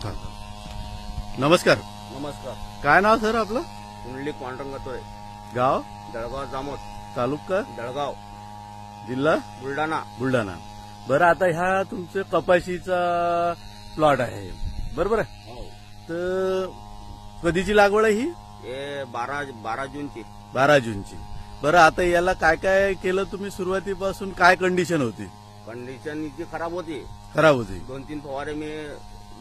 नमस्कार. नमस्कार. काय नाव सर आपलं? कुंडलिक पांडुरंग गतोरे. गाव? जळगाव जामोद. तालुका? जळगाव. जिल्हा? बुलढाणा. बुलढाणा. बरं, आता ह्या तुमचं कपाशीचा प्लॉट आहे, बरोबर आहे? हो. तर कधीची लागवड आहे ही? हे 12 जूनची. 12 जूनची. बरं, आता याला काय काय केलं तुम्ही सुरुवातीपासून? काय कंडिशन होती? कंडिशन इतकी खराब होती. खराब होती. 2-3 फवारे मी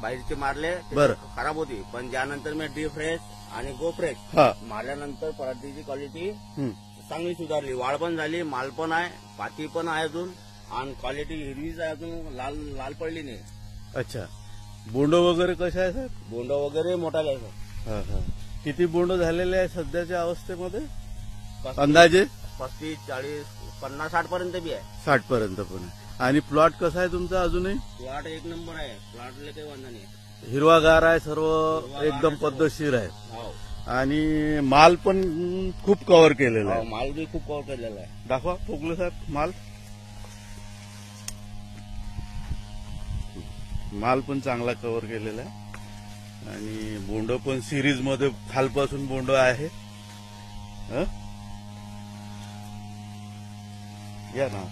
बाहेरचे मारले. ते बरं. खराब होती. पण ज्यानंतर मी डी फ्रेश आणि गो फ्रेश हा. मारल्यानंतर पराठीची क्वालिटी हं. चांगली सुधारली. वाढ पण झाली, माल पण आहे, पाती पण आहे अजून, आणि क्वालिटी हिरवीच आहे अजून, लाल पडली नाही. अच्छा. बोंड वगैरे कशा आहे सर? बोंड वगैरे मोठा आहे सर. हा हा. किती बोंड झालेले आहे सध्याच्या अवस्थेमध्ये अंदाजे? 35, 40, 50, 60 पर्यंत बी आहे. 60 पर्यंत पण आहे. आणि प्लॉट कसा आहे तुमचा अजूनही? प्लॉट एक नंबर आहे. प्लॉटला काही वांधा नाही. हिरवागार आहे, सर्व हिरवागार एकदम आहे सर्व. पद्धतशीर आहे. हो. आणि माल पण खूप कव्हर केलेला हो, आहे. माल बी खूप कव्हर केलेला आहे. दाखवा पोगले साहेब माल. माल पण चांगला कव्हर केलेला आहे आणि बोंड पण सिरीज मध्ये खालपासून बोंड आहे. हं? या ना.